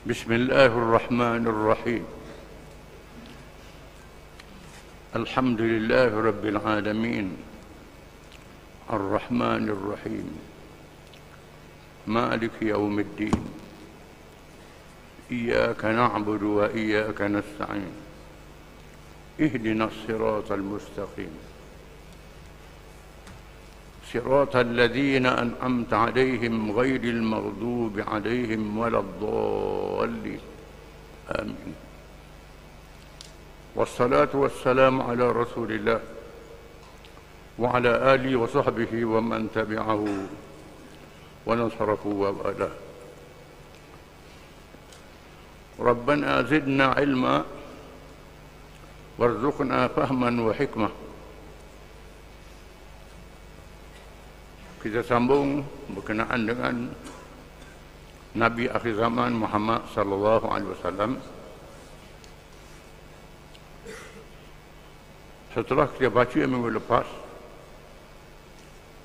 بسم الله الرحمن الرحيم. الحمد لله رب العالمين الرحمن الرحيم مالك يوم الدين إياك نعبد وإياك نستعين اهدنا الصراط المستقيم صراط الذين أنعمت عليهم غير المغضوب عليهم ولا الضالين آمين. والصلاة والسلام على رسول الله وعلى آله وصحبه ومن تبعه ونصره ووالاه. ربنا زدنا علما وارزقنا فهما وحكمة. Kita sambung berkenaan dengan Nabi akhir zaman Muhammad sallallahu alaihi wasallam. Setelah kita baca minggu lepas,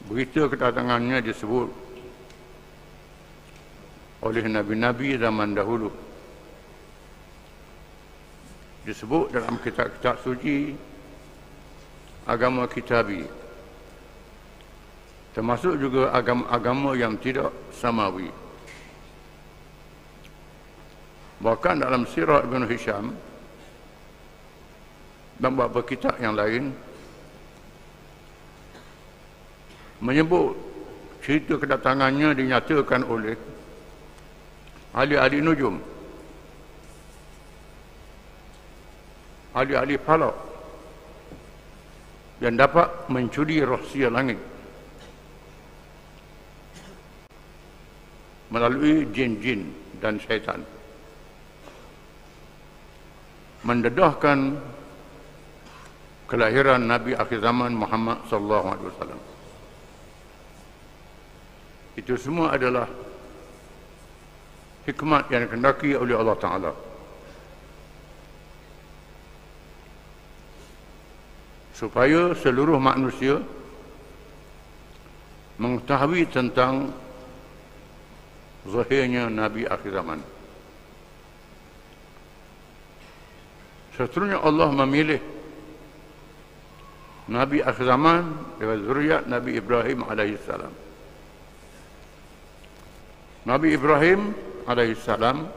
berita kedatangannya disebut oleh nabi-nabi zaman dahulu. Disebut dalam kitab-kitab suci agama kitabi, termasuk juga agama-agama yang tidak samawi. Bahkan dalam sirah Ibn Hisham dan beberapa kitab yang lain menyebut cerita kedatangannya dinyatakan oleh ahli-ahli nujum, ahli-ahli falak yang dapat mencuri rahsia langit melalui jin-jin dan syaitan, mendedahkan kelahiran Nabi akhir zaman Muhammad sallallahu alaihi wasallam. Itu semua adalah hikmat yang dikehendaki oleh Allah Ta'ala supaya seluruh manusia mengetahui tentang zahirnya Nabi akhir zaman. Seterusnya Allah memilih Nabi akhir zaman dari zuriat Nabi Ibrahim alaihissalam. Nabi Ibrahim alaihissalam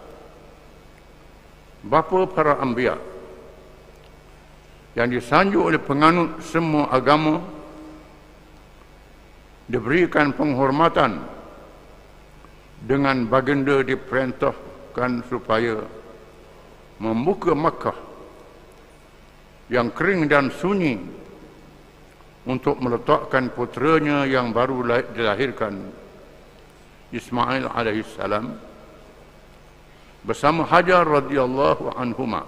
bapa para anbiya yang disanjung oleh penganut semua agama, diberikan penghormatan dengan baginda diperintahkan supaya membuka Makkah yang kering dan sunyi untuk meletakkan puteranya yang baru dilahirkan, Ismail alaihissalam, bersama Hajar radhiyallahu anha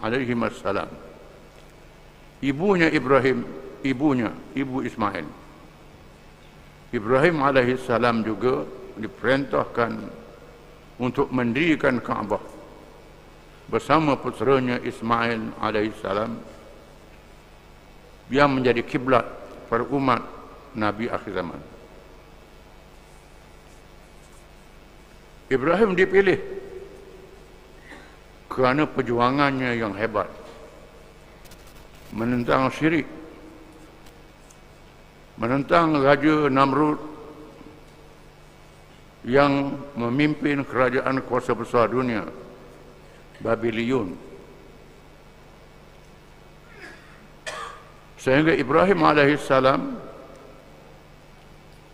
alaihimassalam, ibunya Ibrahim, ibu Ismail. Ibrahim alaihissalam juga diperintahkan untuk mendirikan Kaabah bersama puteranya Ismail alaihissalam yang menjadi kiblat para umat Nabi akhir zaman. Ibrahim dipilih kerana perjuangannya yang hebat menentang syirik, menentang Raja Namrud yang memimpin kerajaan kuasa besar dunia, Babylon. Sehingga Ibrahim alaihissalam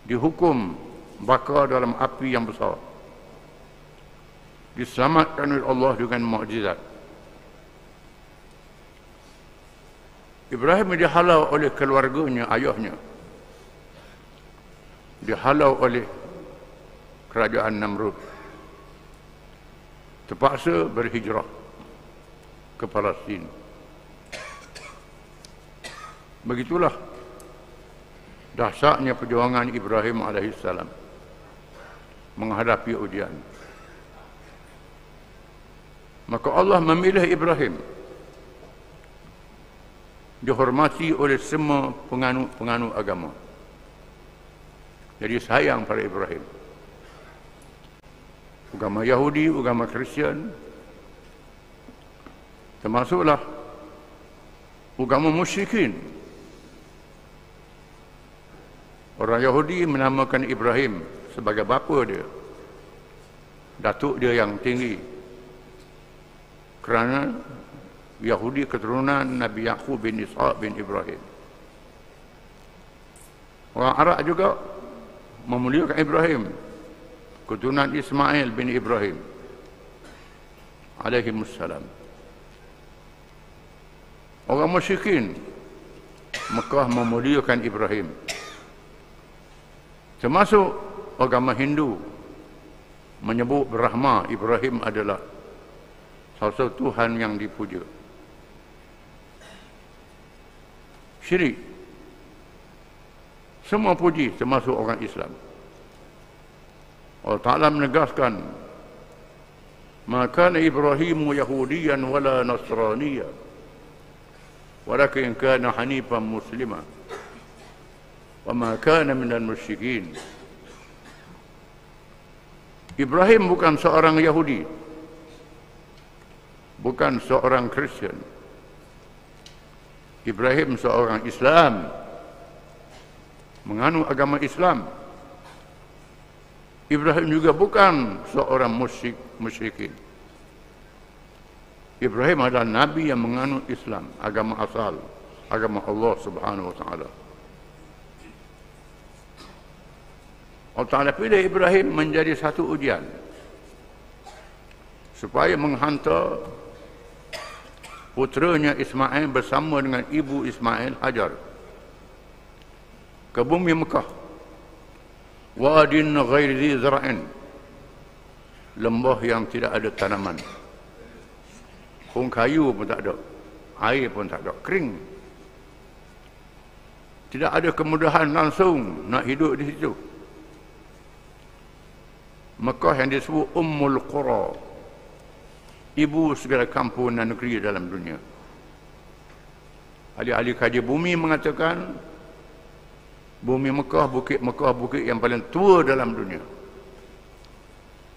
dihukum bakar dalam api yang besar, diselamatkan oleh Allah dengan mukjizat. Ibrahim dihalau oleh keluarganya, ayahnya, dihalau oleh kerajaan Namrud, terpaksa berhijrah ke Palestin. Begitulah dahsyatnya perjuangan Ibrahim alaihissalam menghadapi ujian. Maka Allah memilih Ibrahim, dihormati oleh semua penganut agama. Jadi sayang pada Ibrahim. agama Yahudi, agama Kristian, termasuklah agama musyrikin. Orang Yahudi menamakan Ibrahim sebagai bapa dia, datuk dia yang tinggi, kerana Yahudi keturunan Nabi Yaqub bin Ishaq bin Ibrahim. Orang Arab juga memuliakan Ibrahim, keturunan Ismail bin Ibrahim alaihimussalam. Orang musyrikin Mekah memuliakan Ibrahim. Termasuk agama Hindu menyebut Brahma, Ibrahim adalah salah satu Tuhan yang dipuja. Syirik, semua puji termasuk orang Islam. Allah Ta'ala menegaskan, maka Ibrahimu Yahudiyan wala Nasraniya walakin kana hanifan muslima wa ma kana minal musyrikin. Ibrahim bukan seorang Yahudi, bukan seorang Kristian. Ibrahim seorang Islam, menganut agama Islam. Ibrahim juga bukan seorang musyrikin. Ibrahim adalah Nabi yang menganut Islam, agama asal, agama Allah Subhanahu Wa Taala. Allah Ta'ala pilih Ibrahim menjadi satu ujian supaya menghantar puteranya Ismail bersama dengan ibu Ismail, Hajar, ke bumi Mekah. Wadin ghairi dhi zara'in, lembah yang tidak ada tanaman, pun kayu pun tak ada, air pun tak ada, kering. Tidak ada kemudahan langsung nak hidup di situ. Mekah yang disebut Ummul Qura, ibu segala kampung dan negeri dalam dunia. Ahli-ahli kaji bumi mengatakan bumi Mekah, bukit yang paling tua dalam dunia.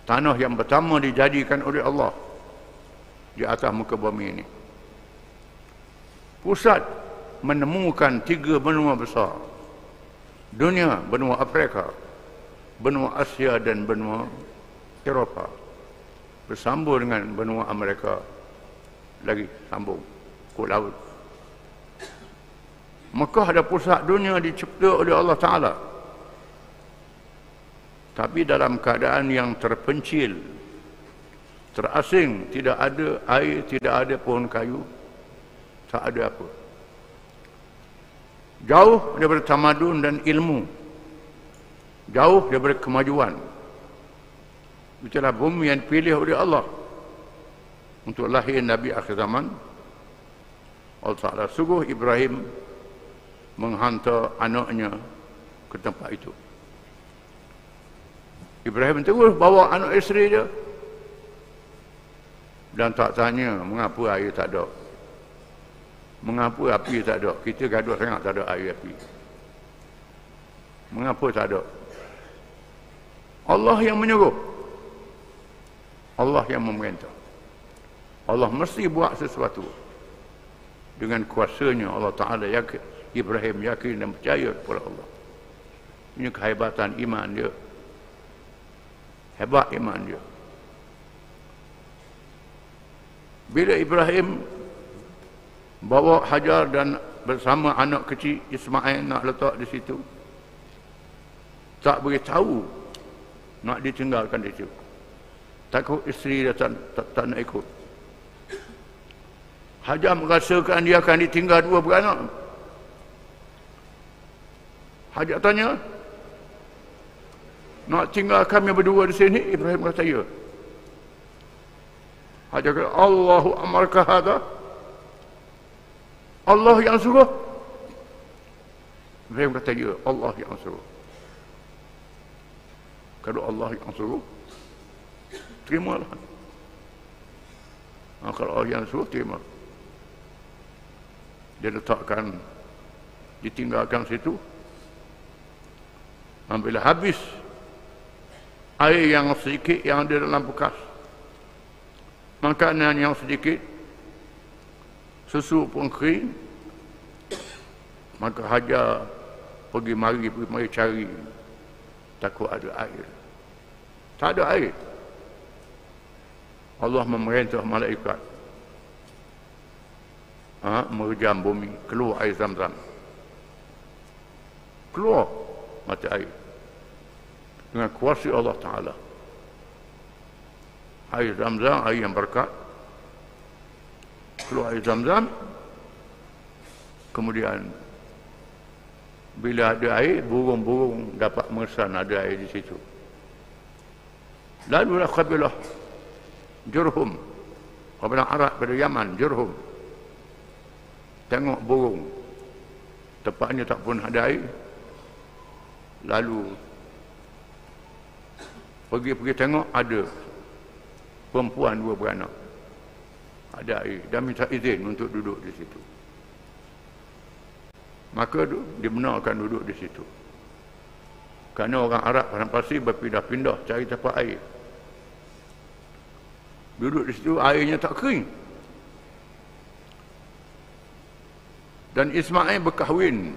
Tanah yang pertama dijadikan oleh Allah di atas muka bumi ini. Pusat menemukan 3 benua besar dunia: benua Afrika, benua Asia dan benua Eropah, bersambung dengan benua Amerika, lagi sambung ke laut. Mekah ada pusat dunia dicipta oleh Allah Ta'ala, tapi dalam keadaan yang terpencil, terasing, tidak ada air, tidak ada pohon kayu, tak ada apa. Jauh daripada tamadun dan ilmu, jauh daripada kemajuan. Itulah bumi yang dipilih oleh Allah untuk lahir Nabi akhir zaman. Allah Ta'ala sungguh Ibrahim menghantar anaknya ke tempat itu. Ibrahim terus bawa anak isteri dia dan tak tanya mengapa air tak ada, mengapa api tak ada. Kita gaduh sangat tak ada air api, mengapa tak ada? Allah yang menyuruh, Allah yang memerintah. Allah mesti buat sesuatu dengan kuasanya. Allah Ta'ala yakin, Ibrahim yakin dan percaya kepada Allah. Ini kehebatan iman dia, hebat iman dia. Bila Ibrahim bawa Hajar dan bersama anak kecil Ismail nak letak di situ, tak beritahu nak ditinggalkan di situ. Takut isteri dia tak nak ikut. Hajar merasakan dia akan ditinggal 2 beranak. Hajar tanya, nak tinggal kami berdua di sini? Ibrahim kata ya. Hajar kata, Allahu amarka hadha, Allah yang suruh. Ibrahim kata ya, Allah yang suruh. Kalau Allah yang suruh, terimalah. Kalau Allah yang suruh, terima. Dia letakkan, ditinggalkan situ. Bila habis air yang sedikit yang ada dalam bekas, makanan yang sedikit, susu pun kering, maka Hajar pergi mari cari, takut ada air. Tak ada air. Allah memerintah malaikat merejam bumi, keluar air Zam-Zam, keluar mata air dengan kuasa Allah Ta'ala. Air Zam-Zam, air yang berkat, keluar air Zam-Zam. Kemudian bila ada air, burung-burung dapat mengesan ada air di situ. Lalulah kabilah Jurhum, kabilah Arab pada Yaman, Jurhum, tengok burung, tempatnya tak pun ada air, lalu pergi tengok, ada perempuan 2 beranak, ada air, dan minta izin untuk duduk di situ. Maka dibenarkan duduk di situ. Kerana orang Arab padang pasir berpindah-pindah cari tempat air. Duduk di situ, airnya tak kering. Dan Ismail berkahwin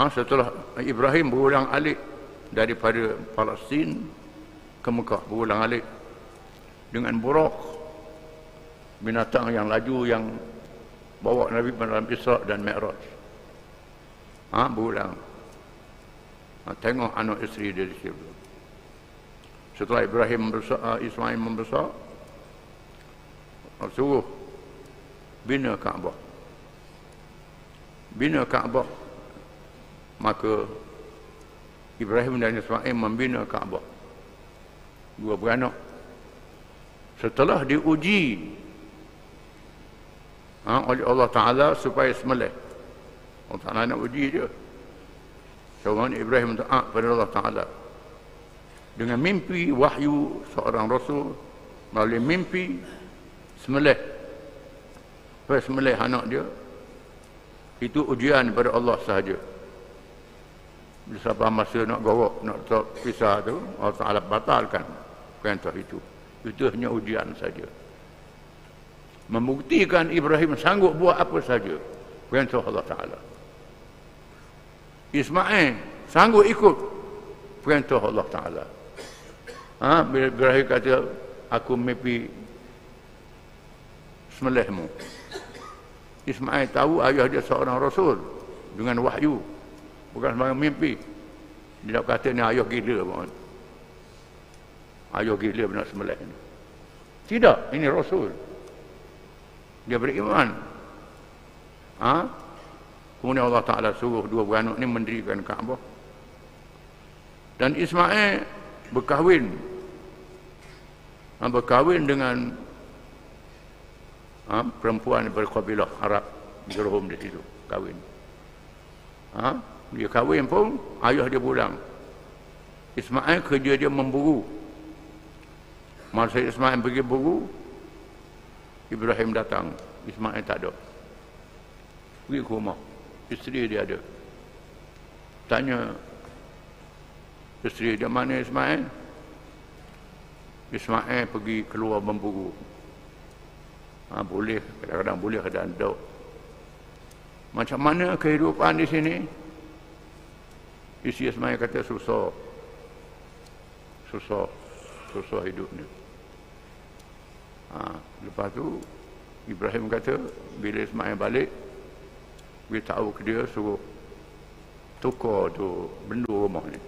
setelah Ibrahim berulang alik daripada Palestin ke Mekah, berulang alik dengan buraq, binatang yang laju yang bawa Nabi dalam Isra' dan Mi'raj. Berulang. Tengok anak isteri dia di situ. Setelah Ismail membesar, suruh bina Kaabah. Bina Kaabah. Maka Ibrahim dan Ismail membina Kaabah. 2 beranak. Setelah diuji oleh Allah Ta'ala supaya sembelih. Allah Ta'ala nak uji dia. Seorang Ibrahim taat pada Allah Ta'ala dengan mimpi wahyu seorang Rasul, melalui mimpi sembelih, supaya sembelih anak dia. Itu ujian pada Allah sahaja. Bila sampai masa nak gorok, nak pisah tu, Allah Ta'ala batalkan perintah itu. Itu hanya ujian saja, membuktikan Ibrahim sanggup buat apa saja perintah Allah Ta'ala. Ismail sanggup ikut perintah Allah Ta'ala. Bila Ibrahim kata, aku mimpi sembelihmu, Ismail tahu ayah dia seorang Rasul dengan wahyu, bukan sembarang mimpi. Dia nak kata ni ayah gila pun. Ayah gila nak sembelih ni. Tidak, ini Rasul. Dia beriman. Kemudian Allah Ta'ala suruh 2 beranak ni mendirikan Kaabah. Dan Ismail berkahwin. Berkahwin dengan perempuan berkabilah Arab, Jurhum di situ. Kahwin. Dia kahwin pun, ayah dia pulang. Ismail kerja dia memburu. Masa Ismail pergi buru, Ibrahim datang. Ismail tak ada. Pergi ke rumah, isteri dia ada. Tanya isteri dia, mana Ismail? Ismail pergi keluar memburu. Boleh, kadang-kadang boleh, kadang-kadang tak. Macam mana kehidupan di sini? Isteri Ismail kata susah. Susah hidupnya. Lepas tu Ibrahim kata, bila Ismail balik, beritahu ke dia, suruh tukar tu benda rumah ni.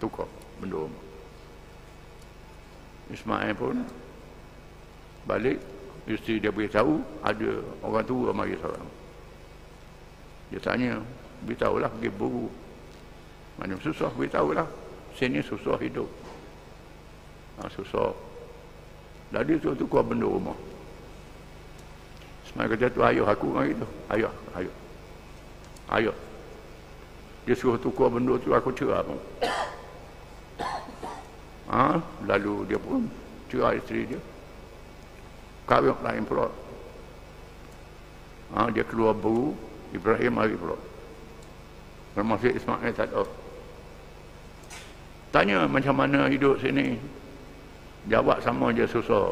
Tukar benda rumah. Ismail pun balik, isteri dia beritahu ada orang tua mari seorang. Dia tanya, beritahulah pergi buru. Mana susah, beritahulah. Sini susah hidup. Susah. Jadi tu tukar benda rumah. Ismail kata tu, ayah aku mari tu. Ayah. Dia suruh tukar benda tu, aku cerai pun. Lalu dia pun cerai isteri dia. Kahwin lain pula. Dia keluar buru, Ibrahim mari pula. Bermaksud Ismail tak ada. Tanya macam mana hidup sini. Jawab sama je susah.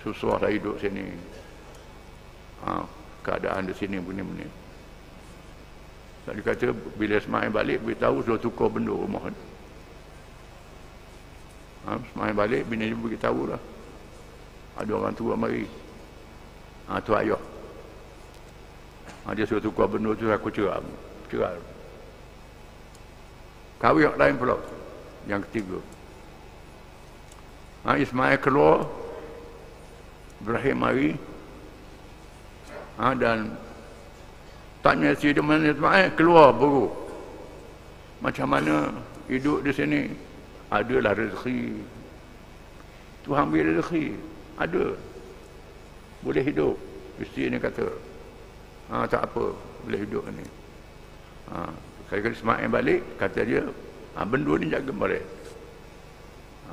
Susah lah hidup sini. Keadaan di sini bunyi-bunyi. Tadi kata bila Ismail balik beritahu sudah tukar benda rumah. Ismail balik bini dia beritahu lah. Ada orang tua mari. Tu ayah. Dia suruh tukar benda tu aku cerai. Kahwin yang lain pula. Yang ketiga. Ismail keluar. Ibrahim mari. Dan tanya si dia mana Ismail keluar buruk. Macam mana hidup di sini? Adalah rezeki. Tuhan beri rezeki. Ada. Boleh hidup. Isteri ni kata. Tak apa. Boleh hidup ni. Kali-kali Ismail balik. Kata dia. Benda ni jaga balik.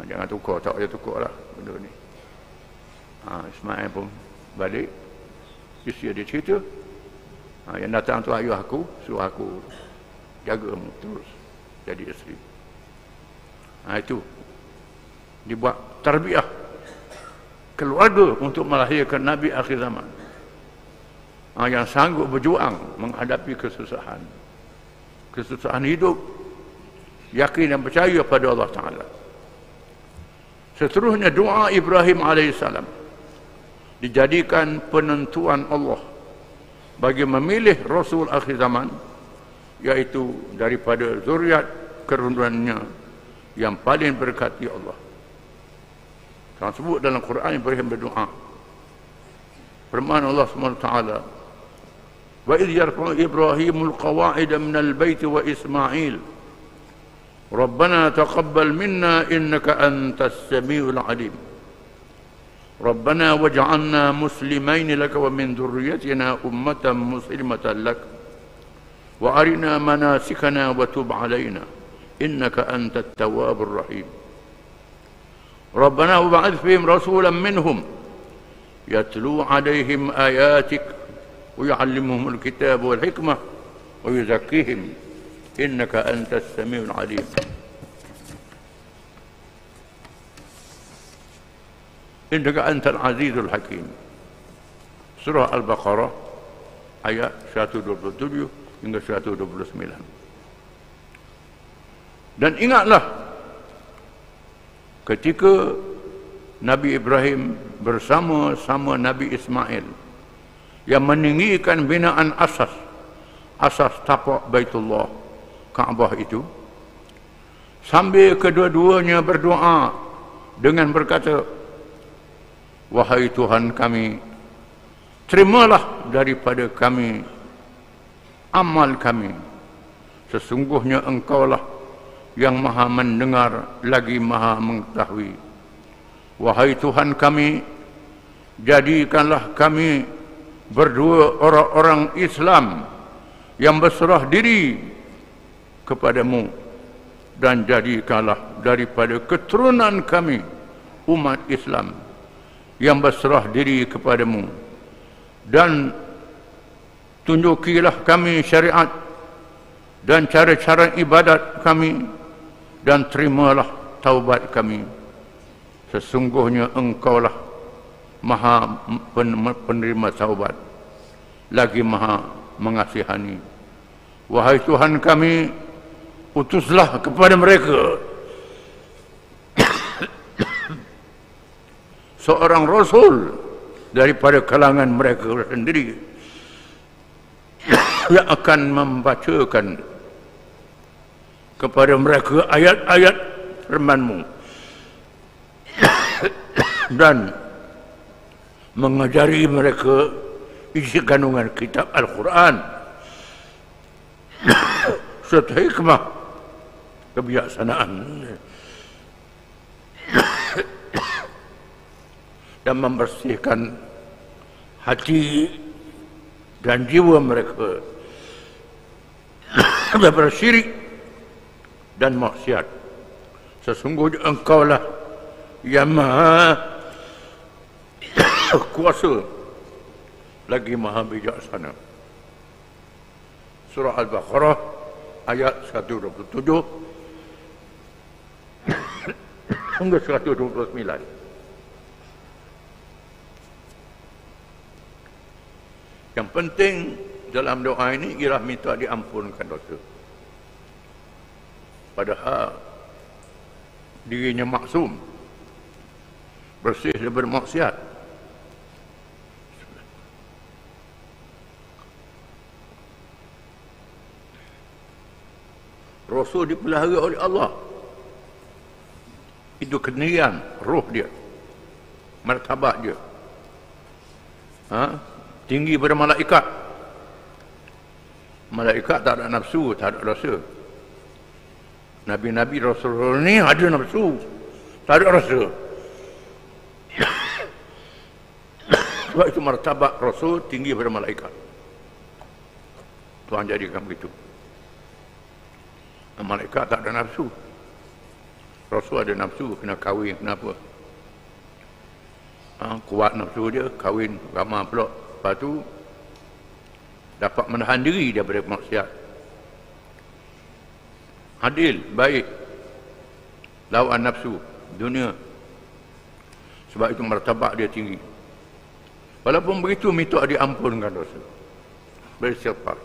Jangan tukar. Tak payah tukar lah. Benda ni. Ismail pun balik. Isteri dia cerita. Yang datang tu ayah aku. Suruh aku jagamu terus. Jadi isteri. Itu dibuat tarbiyah keluarga untuk melahirkan Nabi akhir zaman yang sanggup berjuang menghadapi kesusahan hidup, yakin dan percaya pada Allah Ta'ala. Seterusnya doa Ibrahim AS dijadikan penentuan Allah bagi memilih Rasul akhir zaman, iaitu daripada zuriat keturunannya yang paling berkati Allah. Kita sebut dalam Quran Ibrahim berdoa. Firman Allah SWT, "Wa idh yarfa'u Ibrahimul qawa'ida minal baiti wa Ismail. Rabbana taqabbal minna innaka antas samiul alim. Rabbana waj'alna muslimain laka wa min dhurriyyatina ummatan muslimatan lak. Wa arina manasikana wa tub 'alaina. إنك أنت التواب الرحيم ربنا وبعث فيهم رسولا منهم يتلو عليهم آياتك ويعلمهم الكتاب والحكمة ويزكيهم إنك أنت السميع العليم." إنك أنت العزيز الحكيم. Surah Al-Baqarah ayat 127 hingga 129. Dan ingatlah ketika Nabi Ibrahim bersama-sama Nabi Ismail yang meninggikan binaan asas tapak Baitullah Kaabah itu, sambil kedua-duanya berdoa dengan berkata, "Wahai Tuhan kami, terimalah daripada kami amal kami. Sesungguhnya Engkaulah yang maha mendengar lagi maha mengetahui. Wahai Tuhan kami, jadikanlah kami berdua orang-orang Islam yang berserah diri kepadamu, dan jadikanlah daripada keturunan kami umat Islam yang berserah diri kepadamu, dan tunjukilah kami syariat dan cara-cara ibadat kami, dan terimalah taubat kami. Sesungguhnya Engkaulah maha penerima taubat, lagi maha mengasihani. Wahai Tuhan kami, utuslah kepada mereka seorang Rasul daripada kalangan mereka sendiri yang akan membacakan kepada mereka ayat-ayat firman-Mu dan mengajari mereka isi kandungan kitab Al-Quran serta hikmah kebijaksanaan, dan membersihkan hati dan jiwa mereka daripada syirik dan maksiat. Sesungguhnya Engkaulah yang maha kuasa lagi maha bijaksana. Surah Al-Baqarah ayat 127 hingga 129. Yang penting dalam doa ini ialah minta diampunkan dosa. Padahal dirinya maksum, bersih daripada maksiat. Rasul dipelihara oleh Allah. Itu kenirian roh dia, martabat dia, tinggi pada malaikat. Malaikat tak ada nafsu, tak ada rasa. Nabi-nabi Rasul ni ada nafsu, tak ada rasa. Sebab itu martabat Rasul tinggi pada malaikat. Tuhan jadikan begitu. Malaikat tak ada nafsu. Rasul ada nafsu, kena kahwin, kenapa? Kuat nafsu dia, kahwin ramah pula. Lepas tu dapat menahan diri daripada maksiat. Adil, baik, lawan nafsu dunia. Sebab itu martabat dia tinggi. Walaupun begitu, minta diampunkan dosa, beristighfar,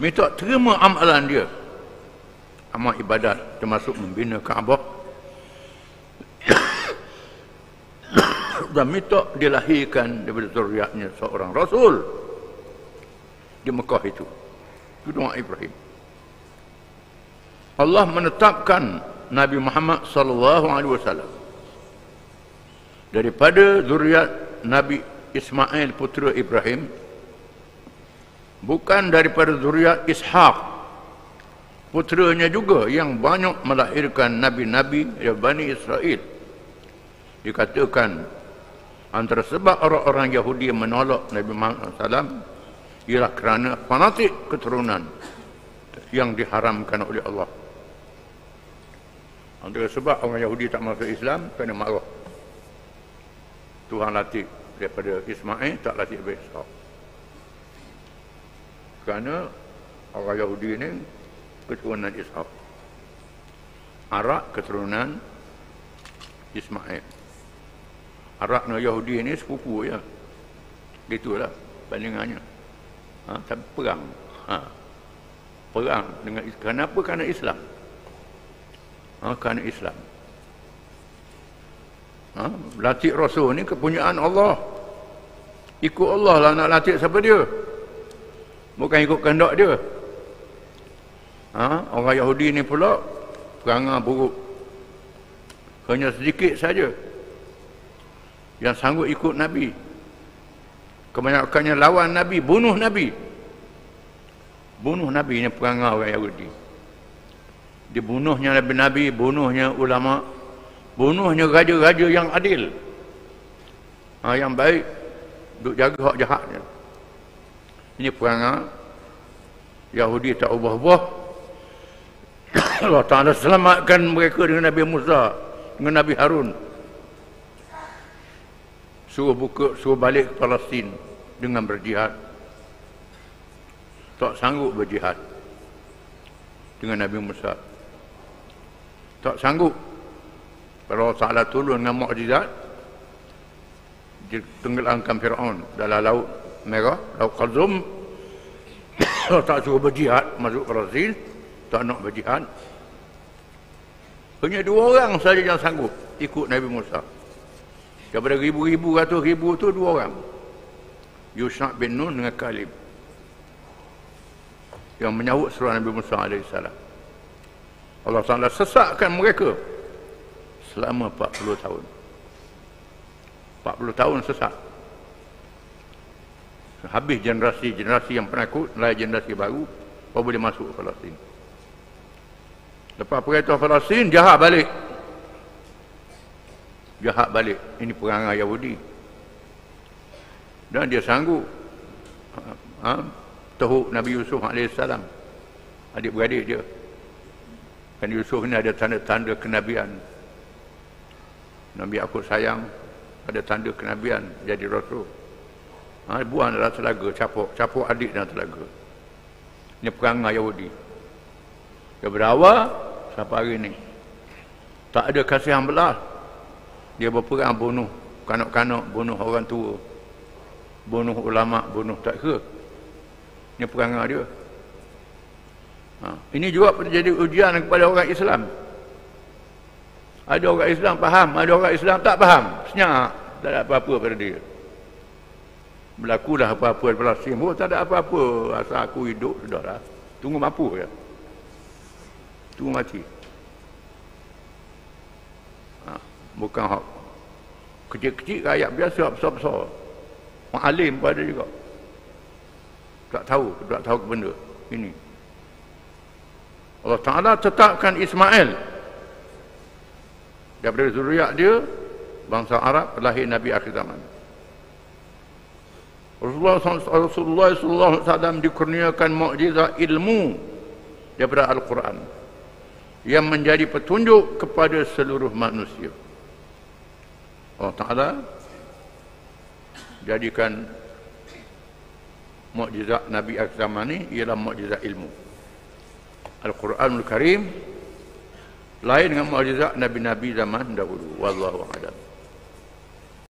minta terima amalan dia, amal ibadat, termasuk membina Kaabah, dan minta dilahirkan daripada zuriatnya seorang Rasul di Mekah itu. Itu doa Ibrahim. Allah menetapkan Nabi Muhammad sallallahu alaihi wasallam daripada zuriat Nabi Ismail putera Ibrahim, bukan daripada zuriat Ishaq puteranya juga yang banyak melahirkan nabi-nabi dari Bani Israel. Dikatakan antara sebab orang-orang Yahudi menolak Nabi Muhammad SAW ialah kerana fanatik keturunan yang diharamkan oleh Allah. Antara sebab orang Yahudi tak masuk Islam kerana marah Tuhan latih daripada Ismail, tak latih daripada Ishaq. Kerana orang Yahudi ini keturunan Ishaq, Arak keturunan Ismail. Arak dan Yahudi ini sepupu ya. Itulah bandingannya. Tapi perang. Perang dengan kenapa? Kerana Islam. Kerana Islam. Latih Rasul ni kepunyaan Allah. Ikut Allah lah nak latih siapa dia. Bukan ikut kehendak dia. Orang Yahudi ni pula perangai buruk. Hanya sedikit saja yang sanggup ikut Nabi. Kebanyakannya lawan Nabi, bunuh Nabi. Bunuh Nabi ni perangai orang Yahudi. Dibunuhnya Nabi-Nabi, bunuhnya ulama, bunuhnya raja-raja yang adil, yang baik, duk jaga hak jahatnya. Ini perangai Yahudi tak ubah-ubah. Allah Ta'ala selamatkan mereka dengan Nabi Musa, dengan Nabi Harun. Suruh balik ke Palestin dengan berjihad. Tak sanggup berjihad dengan Nabi Musa. Tak sanggup. Kalau Allah Ta'ala turun dengan mukjizat, tenggelamkan Fir'aun dalam Laut Merah, Laut Qalzum. Allah tak suruh berjihad masuk Palestin, tak nak berjihad. Hanya 2 orang saja yang sanggup ikut Nabi Musa. Daripada ribu-ribu, ratus ribu tu 2 orang. Yusha' bin Nun dengan Kalib, yang menyahut seruan Nabi Musa AS. Allah Ta'ala sesatkan mereka selama 40 tahun. 40 tahun sesat. Habis generasi yang penakut, lahir generasi baru, baru boleh masuk ke Palestin. Lepas perintah Palestin, jahat balik. Jahat balik. Ini perangai Yahudi. Dan dia sanggup teruk Nabi Yusuf AS, adik-beradik dia. Kan Yusuf ni ada tanda-tanda kenabian. Nabi Yaakob sayang, ada tanda kenabian, jadi Rasul. Buang dalam telaga, capuk adik dalam telaga. Ini perangai Yahudi. Daripada awal sampai hari ni Tak ada kasihan belas. Dia berperang bunuh kanak-kanak, bunuh orang tua, bunuh ulama, bunuh tak kira. Ini perangai dia. Ini juga jadi ujian kepada orang Islam. Ada orang Islam faham, ada orang Islam tak faham. Senyap, tak ada apa-apa pada dia. Berlakulah apa-apa di Palestin. Oh, tak ada apa-apa. Asal aku hidup, sudahlah. Tunggu mampu ya. Tunggu mati. Bukan hak kecil-kecil, rakyat biasa, besar-besar. Orang alim pun ada juga. Tak tahu benda ini. Allah Ta'ala tetapkan Ismail daripada zuriat dia, bangsa Arab, lahir Nabi akhir zaman. Rasulullah sallallahu alaihi wasallam dikurniakan mukjizat ilmu daripada Al-Quran yang menjadi petunjuk kepada seluruh manusia. Allah Ta'ala jadikan mukjizat Nabi akhir zaman ni ialah mukjizat ilmu. Al-Quranul Karim lain dengan mukjizat Nabi-Nabi zaman dahulu. Wallahu a'lam.